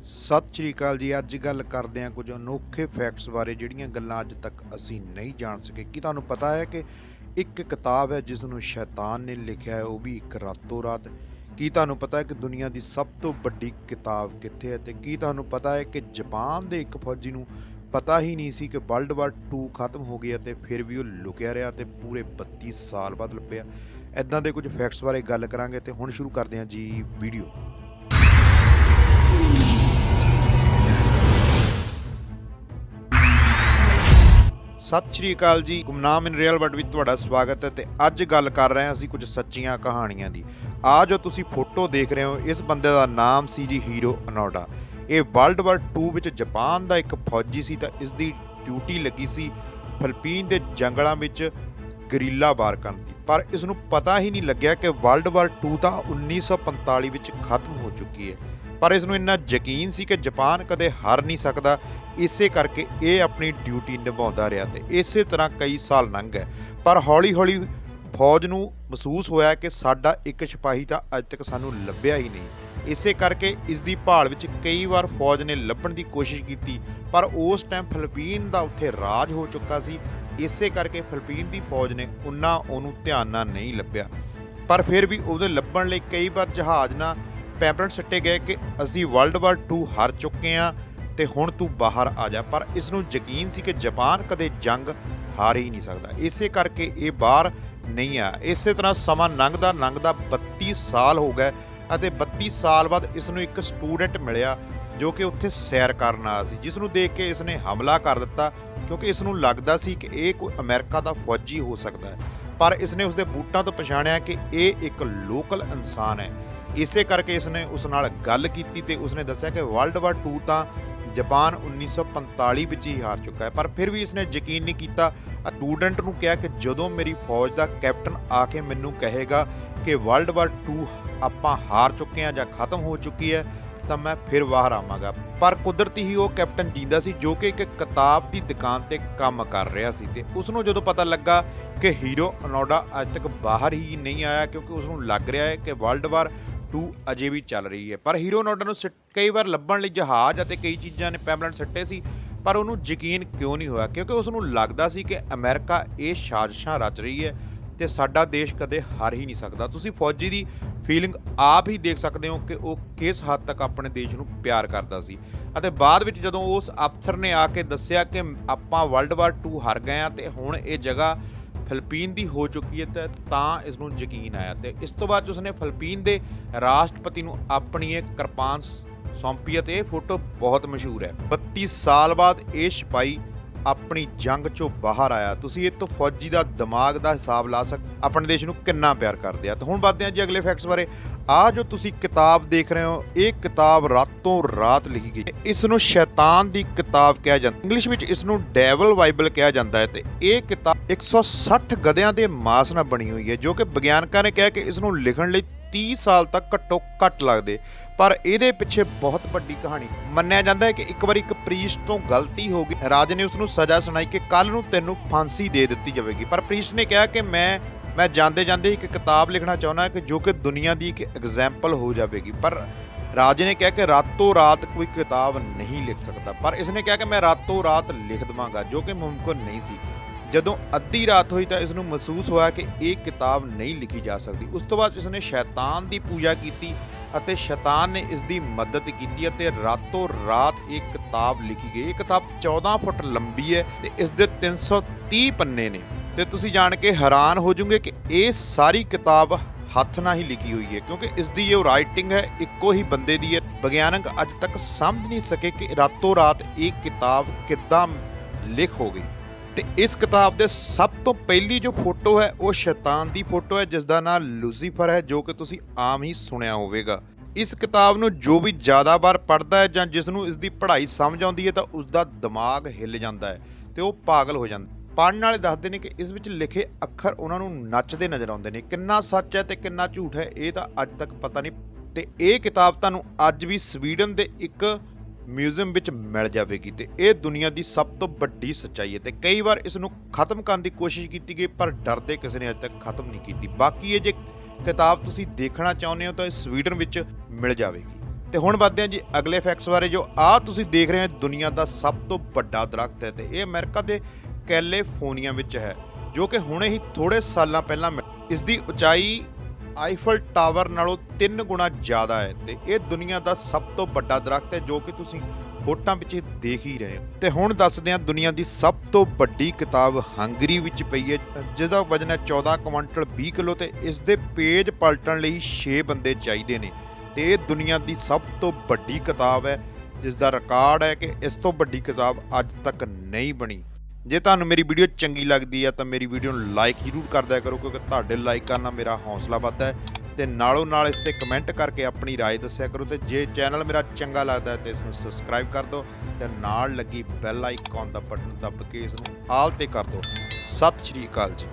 ਸਤਿ ਸ਼੍ਰੀ ਅਕਾਲ ਜੀ। ਅੱਜ ਗੱਲ ਕਰਦੇ ਹਾਂ ਕੁਝ ਅਨੋਖੇ ਫੈਕਟਸ ਬਾਰੇ ਜਿਹੜੀਆਂ ਗੱਲਾਂ ਅੱਜ ਤੱਕ ਅਸੀਂ ਨਹੀਂ ਜਾਣ ਸਕੇ। ਕੀ ਤੁਹਾਨੂੰ ਪਤਾ ਹੈ ਕਿ ਇੱਕ ਕਿਤਾਬ ਹੈ ਜਿਸ ਨੂੰ ਸ਼ੈਤਾਨ ਨੇ ਲਿਖਿਆ ਹੈ, ਉਹ ਵੀ ਇੱਕ ਰਾਤੋਂ ਰਾਤ। ਕੀ ਤੁਹਾਨੂੰ ਪਤਾ ਹੈ ਕਿ ਦੁਨੀਆ ਦੀ ਸਭ ਤੋਂ ਵੱਡੀ ਕਿਤਾਬ ਕਿੱਥੇ ਹੈ? ਤੇ ਕੀ ਤੁਹਾਨੂੰ ਪਤਾ ਹੈ ਕਿ ਜਾਪਾਨ ਦੇ ਇੱਕ ਫੌਜੀ ਨੂੰ ਪਤਾ ਹੀ ਨਹੀਂ ਸੀ ਕਿ ਵਰਲਡ ਵਾਰ 2 ਖਤਮ ਹੋ ਗਿਆ ਤੇ ਫਿਰ ਵੀ ਉਹ ਲੁਕਿਆ ਰਿਹਾ ਤੇ ਪੂਰੇ 32 ਸਾਲ ਬਾਅਦ ਲੱਭਿਆ। ਇੱਦਾਂ ਦੇ ਕੁਝ ਫੈਕਟਸ ਬਾਰੇ ਗੱਲ ਕਰਾਂਗੇ ਤੇ ਹੁਣ ਸ਼ੁਰੂ ਕਰਦੇ ਹਾਂ ਜੀ ਵੀਡੀਓ। ਸਤਿ ਸ਼੍ਰੀ ਅਕਾਲ ਜੀ। ਗੁਮਨਾਮ ਇਨ ਰੀਅਲ ਵਰਲਡ ਵਿੱਚ ਤੁਹਾਡਾ ਸਵਾਗਤ ਹੈ ਤੇ ਅੱਜ ਗੱਲ ਕਰ ਰਹੇ ਹਾਂ ਅਸੀਂ ਕੁਝ ਸੱਚੀਆਂ ਕਹਾਣੀਆਂ ਦੀ। ਆ ਜੋ ਤੁਸੀਂ ਫੋਟੋ ਦੇਖ ਰਹੇ ਹੋ, ਇਸ ਬੰਦੇ ਦਾ ਨਾਮ ਸੀ ਜੀ ਹੀਰੋ ਅਨੋਡਾ। ਇਹ ਵਰਲਡ ਵਾਰ 2 ਵਿੱਚ ਜਾਪਾਨ ਦਾ ਇੱਕ ਫੌਜੀ ਸੀ ਤਾਂ ਇਸ ਦੀ ਡਿਊਟੀ ਲੱਗੀ ਸੀ ਫਿਲੀਪੀਨ ਦੇ ਜੰਗਲਾਂ ਵਿੱਚ ਗਰੀਲਾ ਵਾਰ ਕਰਨ ਦੀ। ਪਰ ਇਸ ਨੂੰ ਪਤਾ ਹੀ ਨਹੀਂ ਲੱਗਿਆ ਕਿ ਵਰਲਡ ਵਾਰ 2 ਤਾਂ 1945 ਵਿੱਚ ਖਤਮ ਹੋ ਚੁੱਕੀ ਹੈ। ਪਰ ਇਸ ਨੂੰ ਇੰਨਾ ਯਕੀਨ ਸੀ ਕਿ ਜਾਪਾਨ ਕਦੇ ਹਾਰ ਨਹੀਂ ਸਕਦਾ, ਇਸੇ ਕਰਕੇ ਇਹ ਆਪਣੀ ਡਿਊਟੀ ਨਿਭਾਉਂਦਾ ਰਿਹਾ ਤੇ ਇਸੇ ਤਰ੍ਹਾਂ ਕਈ ਸਾਲ ਲੰਘ ਗਏ। ਪਰ ਹੌਲੀ-ਹੌਲੀ ਫੌਜ ਨੂੰ ਮਹਿਸੂਸ ਹੋਇਆ ਕਿ ਸਾਡਾ ਇੱਕ ਸਿਪਾਹੀ ਤਾਂ ਅੱਜ ਤੱਕ ਸਾਨੂੰ ਲੱਭਿਆ ਹੀ ਨਹੀਂ। ਇਸੇ ਕਰਕੇ ਇਸ ਦੀ ਭਾਲ ਵਿੱਚ ਕਈ ਵਾਰ ਫੌਜ ਨੇ ਲੱਭਣ ਦੀ ਕੋਸ਼ਿਸ਼ ਕੀਤੀ, ਪਰ ਉਸ ਟਾਈਮ ਫਿਲੀਪੀਨ ਦਾ ਉੱਥੇ ਰਾਜ ਹੋ ਚੁੱਕਾ ਸੀ। ਇਸੇ ਕਰਕੇ ਫਿਲੀਪੀਨ ਦੀ ਫੌਜ ਨੇ ਉਹਨੂੰ ਧਿਆਨ ਨਾਲ ਨਹੀਂ ਲੱਭਿਆ। ਪਰ ਫਿਰ ਵੀ ਉਹਦੇ ਲੱਭਣ ਲਈ ਕਈ ਵਾਰ ਜਹਾਜ਼ ਨਾਲ ਪੈਂਪਲੇਟ ਸੱਟੇ ਗਏ ਕਿ ਅਸੀਂ ਵਰਲਡ ਵਾਰ 2 ਹਾਰ ਚੁੱਕੇ ਹਾਂ ਤੇ ਹੁਣ ਤੂੰ ਬਾਹਰ ਆ ਜਾ। ਪਰ ਇਸ ਨੂੰ ਯਕੀਨ ਸੀ ਕਿ ਜਾਪਾਨ ਕਦੇ ਜੰਗ ਹਾਰ ਹੀ ਨਹੀਂ ਸਕਦਾ, ਇਸੇ ਕਰਕੇ ਇਹ ਬਾਹਰ ਨਹੀਂ ਆਇਆ। ਇਸੇ ਤਰ੍ਹਾਂ ਸਮਾਂ ਲੰਘਦਾ 32 ਸਾਲ ਹੋ ਗਏ ਅਤੇ 32 ਸਾਲ ਬਾਅਦ ਇਸ ਨੂੰ ਇੱਕ ਸਟੂਡੈਂਟ ਮਿਲਿਆ ਜੋ ਕਿ ਉੱਥੇ ਸੈਰ ਕਰਨ ਆਇਆ ਸੀ, ਜਿਸ ਨੂੰ ਦੇਖ ਕੇ ਇਸ ਨੇ ਹਮਲਾ ਕਰ ਦਿੱਤਾ ਕਿਉਂਕਿ ਇਸ ਨੂੰ ਲੱਗਦਾ ਸੀ ਕਿ ਇਹ ਕੋਈ ਅਮਰੀਕਾ ਦਾ ਫੌਜੀ ਹੋ ਸਕਦਾ ਹੈ। ਪਰ ਇਸ ਨੇ ਉਸਦੇ ਬੂਟਾਂ ਤੋਂ ਪਛਾਣਿਆ ਕਿ ਇਹ ਇੱਕ ਲੋਕਲ ਇਨਸਾਨ ਹੈ। ਇਸੇ ਕਰਕੇ ਇਸ ਨੇ ਉਸ ਨਾਲ ਗੱਲ ਕੀਤੀ ਤੇ ਉਸਨੇ ਦੱਸਿਆ ਕਿ ਵਰਲਡ ਵਾਰ 2 ਤਾਂ ਜਾਪਾਨ 1945 ਵਿੱਚ ਹੀ ਹਾਰ ਚੁੱਕਾ ਹੈ। ਪਰ ਫਿਰ ਵੀ ਇਸਨੇ ਯਕੀਨ ਨਹੀਂ ਕੀਤਾ। ਸਟੂਡੈਂਟ ਨੂੰ ਕਿਹਾ ਕਿ ਜਦੋਂ ਮੇਰੀ ਫੌਜ ਦਾ ਕੈਪਟਨ ਆ ਕੇ ਮੈਨੂੰ ਕਹੇਗਾ ਕਿ ਵਰਲਡ ਵਾਰ 2 ਆਪਾਂ ਹਾਰ ਚੁੱਕੇ ਹਾਂ ਜਾਂ ਖਤਮ ਹੋ ਚੁੱਕੀ ਹੈ ਤਾਂ ਮੈਂ ਫਿਰ ਬਾਹਰ ਆਵਾਂਗਾ। ਪਰ ਕੁਦਰਤੀ ਹੀ ਉਹ ਕੈਪਟਨ ਜੀਂਦਾ ਸੀ ਜੋ ਕਿ ਇੱਕ ਕਿਤਾਬ ਦੀ ਦੁਕਾਨ ਤੇ ਕੰਮ ਕਰ ਰਿਹਾ ਸੀ ਤੇ ਉਸ ਨੂੰ ਜਦੋਂ ਪਤਾ ਲੱਗਾ ਕਿ ਹੀਰੋ ਅਨੋਡਾ ਅੱਜ ਤੱਕ ਬਾਹਰ ਹੀ ਨਹੀਂ ਆਇਆ ਕਿਉਂਕਿ ਉਸ ਨੂੰ ਲੱਗ ਰਿਹਾ ਹੈ ਕਿ ਵਰਲਡ ਵਾਰ 2 ਅਜੇ ਵੀ ਚੱਲ ਰਹੀ ਹੈ। ਪਰ ਹੀਰੋ ਅਨੋਡਾ ਨੂੰ ਕਈ ਵਾਰ ਲੱਭਣ ਲਈ ਜਹਾਜ਼ ਅਤੇ ਕਈ ਚੀਜ਼ਾਂ ਨੇ ਪੈਂਪਲੇਟ ਸੱਟੇ ਸੀ, ਪਰ ਉਹਨੂੰ ਯਕੀਨ ਕਿਉਂ ਨਹੀਂ ਹੋਇਆ? ਕਿਉਂਕਿ ਉਸ ਨੂੰ ਲੱਗਦਾ ਸੀ ਕਿ ਅਮਰੀਕਾ ਇਹ ਸਾਜ਼ਿਸ਼ਾਂ ਰਚ ਰਹੀ ਹੈ ਤੇ ਸਾਡਾ ਦੇਸ਼ ਕਦੇ ਹਾਰ ਹੀ ਨਹੀਂ ਸਕਦਾ। ਤੁਸੀਂ ਫੌਜੀ ਦੀ ਫੀਲਿੰਗ ਆਪ ਹੀ ਦੇਖ ਸਕਦੇ ਹੋ ਕਿ ਉਹ ਕਿਸ ਹੱਦ ਤੱਕ ਆਪਣੇ ਦੇਸ਼ ਨੂੰ ਪਿਆਰ ਕਰਦਾ ਸੀ। ਅਤੇ ਬਾਅਦ ਵਿੱਚ ਜਦੋਂ ਉਸ ਅਫਸਰ ਨੇ ਆ ਕੇ ਦੱਸਿਆ ਕਿ ਆਪਾਂ ਵਰਲਡ ਵਾਰ 2 ਹਾਰ ਗਏ ਹਾਂ ਤੇ ਹੁਣ ਇਹ ਜਗ੍ਹਾ ਫਿਲੀਪੀਨ ਦੀ ਹੋ ਚੁੱਕੀ ਹੈ ਤਾਂ ਇਸ ਨੂੰ ਯਕੀਨ ਆਇਆ ਤੇ ਇਸ ਤੋਂ ਬਾਅਦ ਉਸਨੇ ਫਿਲੀਪੀਨ ਦੇ ਰਾਸ਼ਟਰਪਤੀ ਨੂੰ ਆਪਣੀ ਇੱਕ ਕਿਰਪਾਨ ਸੌਂਪੀ ਅਤੇ ਇਹ ਫੋਟੋ ਬਹੁਤ ਮਸ਼ਹੂਰ ਹੈ। 32 ਸਾਲ ਬਾਅਦ ਇਹ ਸਿਪਾਹੀ ਆਪਣੀ ਜੰਗ ਚੋਂ ਬਾਹਰ ਆਇਆ। ਤੁਸੀਂ ਇਹ ਤੋਂ ਫੌਜੀ ਦਾ ਦਿਮਾਗ ਦਾ ਹਿਸਾਬ ਲਾ ਸਕਦੇ ਆਪਣੇ ਦੇਸ਼ ਨੂੰ ਕਿੰਨਾ ਪਿਆਰ ਕਰਦੇ ਆ। ਤਾਂ ਹੁਣ ਬਾਤ ਜੀ ਅਗਲੇ ਫੈਕਟਸ ਬਾਰੇ। ਆ ਜੋ ਤੁਸੀਂ ਕਿਤਾਬ ਦੇਖ ਰਹੇ ਹੋ, ਇਹ ਕਿਤਾਬ ਰਾਤੋਂ ਰਾਤ ਲਿਖੀ ਗਈ। ਇਸ ਨੂੰ ਸ਼ੈਤਾਨ ਦੀ ਕਿਤਾਬ ਕਿਹਾ ਜਾਂਦਾ, ਇੰਗਲਿਸ਼ ਵਿੱਚ ਇਸ ਨੂੰ ਡੈਵਲ ਬਾਈਬਲ ਕਿਹਾ ਜਾਂਦਾ ਹੈ ਤੇ ਇਹ ਕਿਤਾਬ 160 ਗਧਿਆਂ ਦੇ ਮਾਸ ਨਾਲ ਬਣੀ ਹੋਈ ਹੈ ਜੋ ਕਿ ਵਿਗਿਆਨਕਾਂ ਨੇ ਕਿਹਾ ਕਿ ਇਸ ਨੂੰ ਲਿਖਣ ਲਈ 30 ਸਾਲ ਤੱਕ ਘੱਟੋ ਘੱਟ ਲੱਗਦੇ। ਪਰ ਇਹਦੇ ਪਿੱਛੇ ਬਹੁਤ ਵੱਡੀ ਕਹਾਣੀ ਮੰਨਿਆ ਜਾਂਦਾ ਹੈ ਕਿ ਇੱਕ ਵਾਰੀ ਇੱਕ ਪ੍ਰੀਸਟ ਤੋਂ ਗਲਤੀ ਹੋ ਗਈ। ਰਾਜੇ ਨੇ ਉਸ ਨੂੰ ਸਜ਼ਾ ਸੁਣਾਈ ਕਿ ਕੱਲ ਨੂੰ ਤੈਨੂੰ ਫਾਂਸੀ ਦੇ ਦਿੱਤੀ ਜਾਵੇਗੀ। ਪਰ ਪ੍ਰੀਸਟ ਨੇ ਕਿਹਾ ਕਿ ਮੈਂ ਜਾਂਦੇ ਜਾਂਦੇ ਇੱਕ ਕਿਤਾਬ ਲਿਖਣਾ ਚਾਹੁੰਦਾ ਕਿ ਜੋ ਕਿ ਦੁਨੀਆ ਦੀ ਇੱਕ ਐਗਜ਼ਾਮਪਲ ਹੋ ਜਾਵੇਗੀ। ਪਰ ਰਾਜੇ ਨੇ ਕਿਹਾ ਕਿ ਰਾਤੋਂ ਰਾਤ ਕੋਈ ਕਿਤਾਬ ਨਹੀਂ ਲਿਖ ਸਕਦਾ। ਪਰ ਇਸ ਨੇ ਕਿਹਾ ਕਿ ਮੈਂ ਰਾਤੋਂ ਰਾਤ ਲਿਖ ਦੇਵਾਂਗਾ, ਜੋ ਕਿ ਮੁਮਕਿਨ ਨਹੀਂ ਸੀ। ਜਦੋਂ ਅੱਧੀ ਰਾਤ ਹੋਈ ਤਾਂ ਇਸ ਨੂੰ ਮਹਿਸੂਸ ਹੋਇਆ ਕਿ ਇਹ ਕਿਤਾਬ ਨਹੀਂ ਲਿਖੀ ਜਾ ਸਕਦੀ। ਉਸ ਤੋਂ ਬਾਅਦ ਇਸ ਨੇ ਸ਼ੈਤਾਨ ਦੀ ਪੂਜਾ ਕੀਤੀ ਅਤੇ ਸ਼ੈਤਾਨ ਨੇ ਇਸ ਦੀ ਮਦਦ ਕੀਤੀ ਅਤੇ ਰਾਤੋਂ ਰਾਤ ਇਹ ਕਿਤਾਬ ਲਿਖੀ ਗਈ। ਇਹ ਕਿਤਾਬ 14 ਫੁੱਟ ਲੰਬੀ ਹੈ ਤੇ ਇਸ ਦੇ 330 ਪੰਨੇ ਨੇ ਤੇ ਤੁਸੀਂ ਜਾਣ ਕੇ ਹੈਰਾਨ ਹੋ ਜਾਓਗੇ ਕਿ ਇਹ ਸਾਰੀ ਕਿਤਾਬ ਹੱਥ ਨਾਲ ਹੀ ਲਿਖੀ ਹੋਈ ਹੈ ਕਿਉਂਕਿ ਇਸ ਦੀ ਜੋ ਰਾਈਟਿੰਗ ਹੈ ਇੱਕੋ ਹੀ ਬੰਦੇ ਦੀ ਹੈ। ਵਿਗਿਆਨਕ ਅੱਜ ਤੱਕ ਸਮਝ ਨਹੀਂ ਸਕੇ ਕਿ ਰਾਤੋਂ ਰਾਤ ਇਹ ਕਿਤਾਬ ਕਿੱਦਾਂ ਲਿਖ ਹੋ ਗਈ। ਤੇ ਇਸ ਕਿਤਾਬ ਦੇ ਸਭ ਤੋਂ ਪਹਿਲੀ ਜੋ ਫੋਟੋ ਹੈ ਉਹ ਸ਼ੈਤਾਨ ਦੀ ਫੋਟੋ ਹੈ ਜਿਸ ਦਾ ਨਾਮ ਲੂਸੀਫਰ ਹੈ, ਜੋ ਕਿ ਤੁਸੀਂ ਆਮ ਹੀ ਸੁਣਿਆ ਹੋਵੇਗਾ। ਇਸ ਕਿਤਾਬ ਨੂੰ ਜੋ ਵੀ ਜ਼ਿਆਦਾ ਵਾਰ ਪੜ੍ਹਦਾ ਹੈ ਜਾਂ ਜਿਸ ਨੂੰ ਇਸ ਦੀ ਪੜ੍ਹਾਈ ਸਮਝ ਆਉਂਦੀ ਹੈ ਤਾਂ ਉਸ ਦਾ ਦਿਮਾਗ ਹਿੱਲ ਜਾਂਦਾ ਹੈ ਤੇ ਉਹ ਪਾਗਲ ਹੋ ਜਾਂਦਾ। ਪੜ੍ਹਨ ਵਾਲੇ ਦੱਸਦੇ ਨੇ ਕਿ ਇਸ ਵਿੱਚ ਲਿਖੇ ਅੱਖਰ ਉਹਨਾਂ ਨੂੰ ਨੱਚਦੇ ਨਜ਼ਰ ਆਉਂਦੇ ਨੇ। ਕਿੰਨਾ ਸੱਚ ਹੈ ਤੇ ਕਿੰਨਾ ਝੂਠ ਹੈ ਇਹ ਤਾਂ ਅੱਜ ਤੱਕ ਪਤਾ ਨਹੀਂ। ਤੇ ਇਹ ਕਿਤਾਬ ਤੁਹਾਨੂੰ ਅੱਜ ਵੀ ਸਵੀਡਨ ਦੇ ਇੱਕ ਮਿਊਜ਼ੀਅਮ ਵਿੱਚ ਮਿਲ ਜਾਵੇਗੀ ਤੇ ਇਹ ਦੁਨੀਆ ਦੀ ਸਭ ਤੋਂ ਵੱਡੀ ਸੱਚਾਈ ਹੈ। ਤੇ ਕਈ ਵਾਰ ਇਸ ਨੂੰ ਖਤਮ ਕਰਨ ਦੀ ਕੋਸ਼ਿਸ਼ ਕੀਤੀ ਗਈ ਪਰ ਡਰਦੇ ਕਿਸੇ ਨੇ ਅਜੇ ਤੱਕ ਖਤਮ ਨਹੀਂ ਕੀਤੀ। ਬਾਕੀ ਇਹ ਜੇ ਕਿਤਾਬ ਤੁਸੀਂ ਦੇਖਣਾ ਚਾਹੁੰਦੇ ਹੋ ਤਾਂ ਇਹ ਸਵੀਡਨ ਵਿੱਚ ਮਿਲ ਜਾਵੇਗੀ। ਤੇ ਹੁਣ ਵੱਧਦੇ ਹਾਂ ਜੀ ਅਗਲੇ ਫੈਕਟਸ ਬਾਰੇ। ਜੋ ਆ ਤੁਸੀਂ ਦੇਖ ਰਹੇ ਹੋ ਦੁਨੀਆ ਦਾ ਸਭ ਤੋਂ ਵੱਡਾ ਦਰਖਤ ਹੈ ਤੇ ਇਹ ਅਮਰੀਕਾ ਦੇ ਕੈਲੀਫੋਰਨੀਆ ਵਿੱਚ ਹੈ, ਜੋ ਕਿ ਹੁਣੇ ਹੀ ਥੋੜੇ ਸਾਲਾਂ ਪਹਿਲਾਂ ਇਸ ਦੀ ਉਚਾਈ ਆਈਫਲ ਟਾਵਰ ਨਾਲੋਂ 3 ਗੁਣਾ ਜ਼ਿਆਦਾ ਹੈ ਤੇ ਇਹ ਦੁਨੀਆ ਦਾ ਸਭ ਤੋਂ ਵੱਡਾ ਦਰਖਤ ਹੈ, ਜੋ ਕਿ ਤੁਸੀਂ ਫੋਟੋਆਂ ਵਿੱਚ ਦੇਖ ਹੀ ਰਹੇ ਹੋ। ਤੇ ਹੁਣ ਦੱਸਦੇ ਹਾਂ ਦੁਨੀਆ ਦੀ ਸਭ ਤੋਂ ਵੱਡੀ ਕਿਤਾਬ ਹੰਗਰੀ ਵਿੱਚ ਪਈ ਹੈ, ਜਿਹਦਾ ਵਜ਼ਨ ਹੈ 14 ਕੁਇੰਟਲ 20 ਕਿਲੋ ਤੇ ਇਸ ਦੇ ਪੇਜ ਪਲਟਣ ਲਈ 6 ਬੰਦੇ ਚਾਹੀਦੇ ਨੇ ਤੇ ਇਹ ਦੁਨੀਆ ਦੀ ਸਭ ਤੋਂ ਵੱਡੀ ਕਿਤਾਬ ਹੈ, ਜਿਸ ਦਾ ਰਿਕਾਰਡ ਹੈ ਕਿ ਇਸ ਤੋਂ ਵੱਡੀ ਕਿਤਾਬ ਅੱਜ ਤੱਕ ਨਹੀਂ ਬਣੀ। ਜੇ ਤੁਹਾਨੂੰ ਮੇਰੀ ਵੀਡੀਓ ਚੰਗੀ ਲੱਗਦੀ ਹੈ ਤਾਂ ਮੇਰੀ ਵੀਡੀਓ ਨੂੰ ਲਾਈਕ ਜ਼ਰੂਰ ਕਰ ਦਿਆ ਕਰੋ, ਕਿਉਂਕਿ ਤੁਹਾਡੇ ਲਾਈਕ ਕਰਨ ਨਾਲ ਮੇਰਾ ਹੌਸਲਾ ਵੱਧਦਾ ਹੈ ਤੇ ਨਾਲੋਂ ਨਾਲ ਇਸ ਤੇ ਕਮੈਂਟ ਕਰਕੇ ਆਪਣੀ ਰਾਏ ਦੱਸਿਆ ਕਰੋ। ਤੇ ਜੇ ਚੈਨਲ ਮੇਰਾ ਚੰਗਾ ਲੱਗਦਾ ਹੈ ਤੇ ਇਸ ਨੂੰ ਸਬਸਕ੍ਰਾਈਬ ਕਰ ਦਿਓ ਤੇ ਨਾਲ ਲੱਗੀ ਬੈਲ ਆਈਕਨ ਦਾ ਬਟਨ ਦੱਬ ਕੇ ਇਸ ਨੂੰ ਆਲ ਤੇ ਕਰ ਦਿਓ। ਸਤਿ ਸ਼੍ਰੀ ਅਕਾਲ ਜੀ।